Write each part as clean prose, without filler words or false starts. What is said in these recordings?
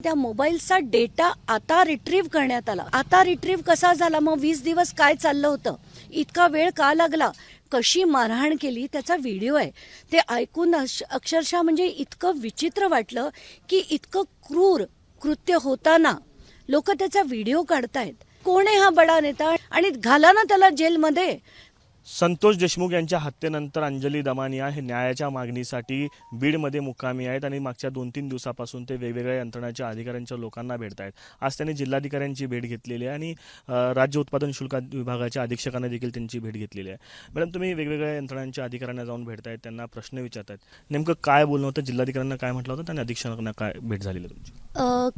त्या मोबाईलचा डेटा आता रिट्रीव्ह करण्यात आला. आता रिट्रीव्ह कसा झाला? मग 20 दिवस काय चाललं होतं? इतका वेळ का लागला? कशी मारहाण केली त्याचा व्हिडिओ आहे. ते ऐकून अक्षरशः म्हणजे इतकं विचित्र वाटलं की इतकं क्रूर कृत्य होताना लोक त्याचा व्हिडिओ काढतायत. कोण आहे हा बडा नेता? आणि घाला ना त्याला जेलमध्ये. संतोष देशमुख यांच्या हत्येनंतर अंजली दमानिया हे न्यायाच्या मागणीसाठी बीडमध्ये मुक्कामी आहेत आणि मागच्या 2-3 दिवसापासून ते वेगवेगळ्या यंत्रणाच्या अधिकाऱ्यांच्या लोकांना भेटत आहेत. आज त्यांनी जिल्हाधिकाऱ्यांची भेट घेतलेली आहे आणि राज्य उत्पादन शुल्क विभागाच्या अधीक्षकांना देखील त्यांची भेट घेतलेली आहे. मॅडम, तुम्ही वेगवेगळ्या यंत्रणांच्या अधिकाऱ्यांना जाऊन भेटतायत, त्यांना प्रश्न विचारतायत, नेमकं काय बोलणं होतं? जिल्हाधिकाऱ्यांना काय म्हटलं होतं आणि अधीक्षकांना काय भेट झालेली तुमची?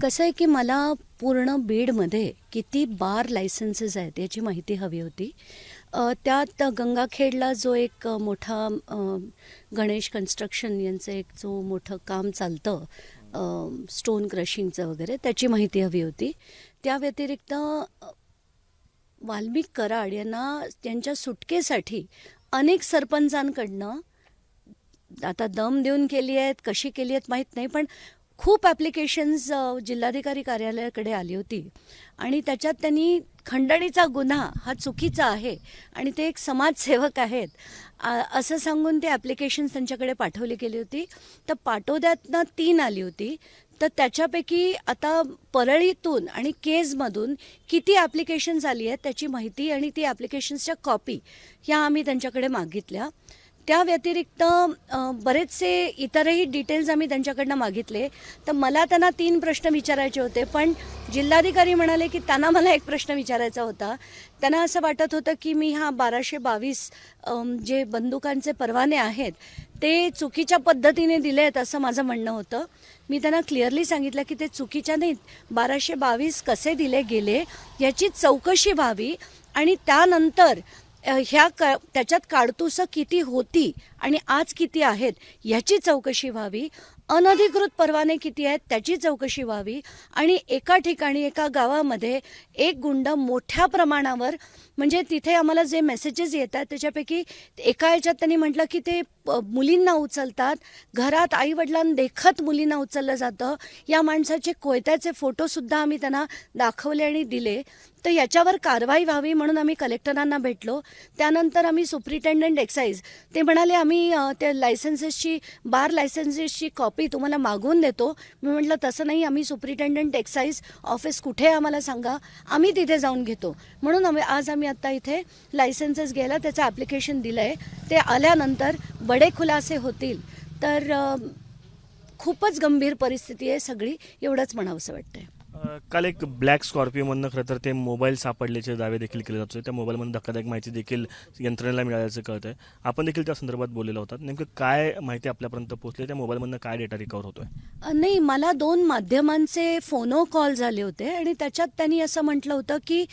कसं आहे की मला पूर्ण बीडमध्ये किती बार लायसन्सेस आहेत याची माहिती हवी होती. त्यात गंगाखेडला जो एक मोठा गणेश कन्स्ट्रक्शन यांचं एक जो मोठं काम चालतं स्टोन क्रशिंगचं वगैरे, त्याची माहिती हवी होती. त्या व्यतिरिक्त वाल्मिक कराड यांना त्यांच्या सुटकेसाठी अनेक सरपंचांकडनं आता दम देऊन केली आहेत, कशी केली आहेत माहीत नाही, पण खूप ॲप्लिकेशन्स जिल्हाधिकारी कार्यालयाकडे आली होती आणि त्याच्यात त्यांनी खंडणीचा गुन्हा हा चुकीचा आहे आणि ते एक समाजसेवक आहेत असं सांगून ते ॲप्लिकेशन्स त्यांच्याकडे पाठवली गेली होती. तर पाटोद्यातनं 3 आली होती. तर त्याच्यापैकी आता परळीतून आणि केजमधून किती ॲप्लिकेशन्स आली आहेत त्याची माहिती आणि ती ॲप्लिकेशन्सच्या कॉपी ह्या आम्ही त्यांच्याकडे मागितल्या. त्या व्यतिरिक्त बरेचसे इतरही डिटेल्स आम्ही त्यांच्याकडनं मागितले. तर मला त्यांना 3 प्रश्न विचारायचे होते, पण जिल्हाधिकारी म्हणाले की त्यांना मला एक प्रश्न विचारायचा होता. त्यांना असं वाटत होतं की मी हा 1222 जे बंदुकांचे परवाने आहेत ते चुकीच्या पद्धतीने दिले आहेत असं माझं म्हणणं होतं. मी त्यांना क्लिअरली सांगितलं की ते चुकीच्या नाहीत, 1222 कसे दिले गेले याची चौकशी व्हावी आणि त्यानंतर त्याच्यात काडतुसं किती होती आणि आज किती आहेत याची चौकशी व्हावी. अनधिकृत परवाने किती आहेत त्याची चौकशी व्हावी आणि एका ठिकाणी एका गावामध्ये एक गुंड मोठ्या प्रमाणावर, म्हणजे तिथे आम्हाला जे मेसेजेस येतात त्याच्यापैकी एका ह्याच्यात त्यांनी म्हटलं की ते मुलींना उचलतात, घरात आईवडिलांदेखत मुलींना उचललं जातं. या माणसाचे कोयत्याचे फोटोसुद्धा आम्ही त्यांना दाखवले आणि दिले. तर याच्यावर कारवाई व्हावी म्हणून आम्ही कलेक्टरांना भेटलो. त्यानंतर आम्ही सुप्रिटेंडंट एक्साईज ते म्हणाले आम्ही त्या लायसन्सेसची बार लायसन्सेसची कॉपी तुम्हाला मागवून देतो. मी म्हटलं तसं नाही, आम्ही सुप्रिटेंडंट एक्साईज ऑफिस कुठे आहे आम्हाला सांगा, आम्ही तिथे जाऊन घेतो. म्हणून आज आम्ही आत्ता इथे लायसन्सेस घ्यायला त्याचं ॲप्लिकेशन दिलं आहे. ते आल्यानंतर बडे खुलासे होतील. तर खूपच गंभीर परिस्थिती आहे सगळी, एवढंच म्हणावंसं वाटतंय. काल एक ब्लॅक स्कॉर्पिओमधनं खरं तर ते मोबाईल सापडल्याचे दावे देखील केले जात होते. त्या मोबाईलमधून धक्कादायक माहिती देखील यंत्रणेला मिळाल्याचं कळत आहे. आपण देखील त्या संदर्भात बोललेला होता. नेमकं काय माहिती आपल्यापर्यंत पोहोचली? त्या मोबाईलमधनं काय डेटा रिकवर होतोय? नाही, मला 2 माध्यमांचे फोनो कॉल झाले होते आणि त्याच्यात त्यांनी असं म्हटलं होतं की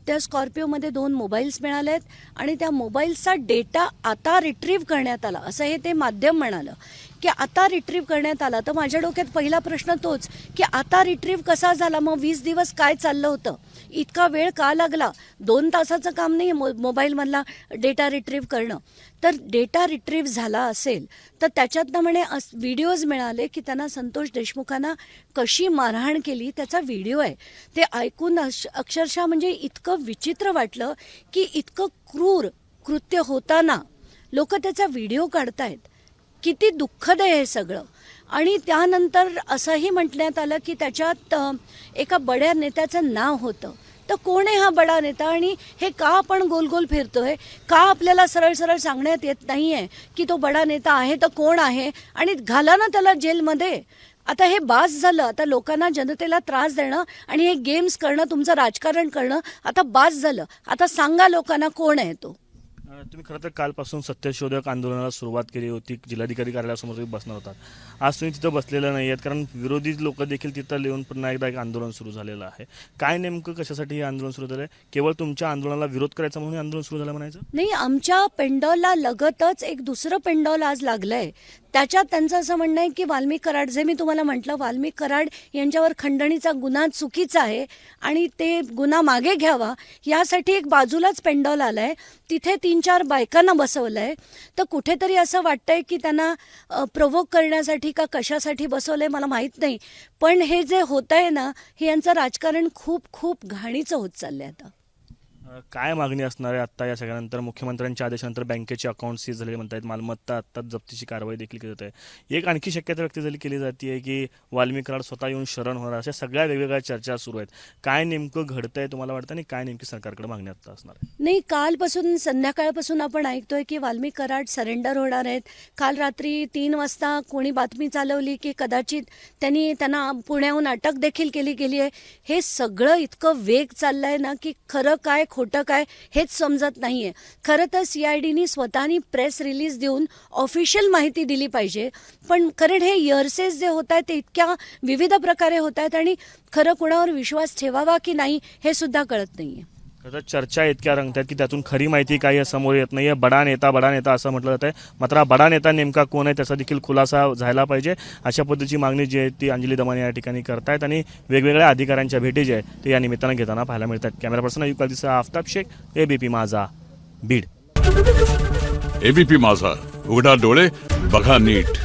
त्या स्कॉर्पिओमध्ये 2 मोबाईल्स मिळालेत आणि त्या मोबाईलचा डेटा आता रिट्रीव्ह करण्यात आला असं हे ते माध्यम म्हणालं की आता रिट्रीव्ह करण्यात आला. तर माझ्या डोक्यात पहिला प्रश्न तोच की आता रिट्रीव्ह कसा झाला? मग 20 दिवस काय चाललं होतं? इतका वेळ का लागला? 2 तासाचं काम नाही मोबाईलमधला डेटा रिट्रीव्ह करणं. तर डेटा रिट्रीव्ह झाला असेल तर त्याच्यातनं म्हणे व्हिडिओज मिळाले की त्यांना संतोष देशमुखांना कशी मारहाण केली त्याचा व्हिडिओ आहे. ते ऐकून अक्षरशः म्हणजे इतकं विचित्र वाटलं की इतकं क्रूर कृत्य होताना लोक त्याचा व्हिडिओ काढतायत. किती दुःखद आहे हे सगळं. आणि त्यानंतर असंही म्हटण्यात आलं की त्याच्यात एका बड्या नेत्याचं नाव होतं. तर कोण आहे हा बडा नेता आणि हे का आपण गोल गोल फिरतोय? का आपल्याला सरळ सरळ सांगण्यात येत नाही आहे की तो बडा नेता आहे तर कोण आहे आणि घाला ना त्याला जेलमध्ये. आता हे बास झालं. आता लोकांना, जनतेला त्रास देणं आणि हे गेम्स करणं, तुमचं राजकारण करणं आता बास झालं. आता सांगा लोकांना कोण आहे तो. तुम्ही खरं तर कालपासून सत्यशोधक आंदोलनाला सुरुवात केली होती. जिल्हाधिकारी कार्यालयासमोर तुम्ही बसणार होतात. आज तुम्ही तिथं बसलेलं नाही आहेत कारण विरोधी लोक देखील तिथं येऊन पुन्हा एकदा एक आंदोलन सुरू झालेलं आहे. काय नेमकं कशासाठी हे आंदोलन सुरू झालं? केवळ तुमच्या आंदोलनाला विरोध करायचा म्हणून आंदोलन सुरू झालं म्हणायचं? नाही, आमच्या पेंडॉलला लगतच एक दुसरं पेंडॉल आज लागलंय. त्याच्यात त्यांचं असं म्हणणं आहे की वाल्मिक कराड, जे मी तुम्हाला म्हटलं, वाल्मिक कराड यांच्यावर खंडणीचा गुन्हा चुकीचा आहे आणि ते गुन्हा मागे घ्यावा यासाठी एक बाजूलाच पेंडॉल आलाय. तिथे 3 2-4 बायकांना बसवलंय, तर कुठेतरी असं वाटतंय की त्यांना प्रोव्होक करण्यासाठी का कशासाठी बसवलंय मला माहीत नाही. पण हे जे होत आहे ना, हे यांचं राजकारण खूप खूप घाणीचं होत चाललंय आता. काय मागणी असणार आहे आत्ता या सगळ्यानंतर? मुख्यमंत्र्यांच्या आदेशानंतर बँकेचे अकाउंट सीज झाले म्हणतात, मालमत्ता आत्ताच जप्तीची कारवाई देखील केली जात आहे. एक आणखी शक्यता व्यक्त केली जाते की वाल्मिक कराड स्वतः येऊन शरण होणार, अशा सगळ्या वेगवेगळ्या चर्चा सुरू आहेत. काय नेमकं घडतंय तुम्हाला वाटतं आणि काय नेमकी सरकारकडे मागणी आत्ता असणार आहे? नाही, कालपासून संध्याकाळपासून आपण ऐकतोय की वाल्मिक कराड सरेंडर होणार आहेत. काल रात्री 3 वाजता कोणी बातमी चालवली की कदाचित त्यांना पुण्याहून अटक देखील केली गेली आहे. हे सगळं इतकं वेग चाललंय ना की खरं काय खोटं काय हेच समजत नाहीये. खरं तर CIDनी स्वतःनी प्रेस रिलीज देऊन ऑफिशियल माहिती दिली पाहिजे. पण कारण हे इयरसेस जे होत आहेत ते इतक्या विविध प्रकारे होत आहेत आणि खरं कुणावर विश्वास ठेवावा की नाही हे सुद्धा कळत नाहीये. खरं चर्चा इतक्या रंगतात की त्यातून खरी माहिती काही समोर येत नाहीये. बडा नेता असं म्हटलं जात आहे. मात्र हा बडा नेता नेमका कोण आहे त्याचा देखील खुलासा झाला पाहिजे, अशा पद्धतीची मागणी जी आहे ती अंजली दमानी या ठिकाणी करतायत आणि वेगवेगळ्या अधिकाऱ्यांच्या भेटी जे आहे ते या निमित्तानं घेताना पाहायला मिळतात. कॅमेरा पर्सन अयुब कादीसह आफताब शेख, ABP माझा, बीड. ABP माझा, उघडा डोळे बघा नीट.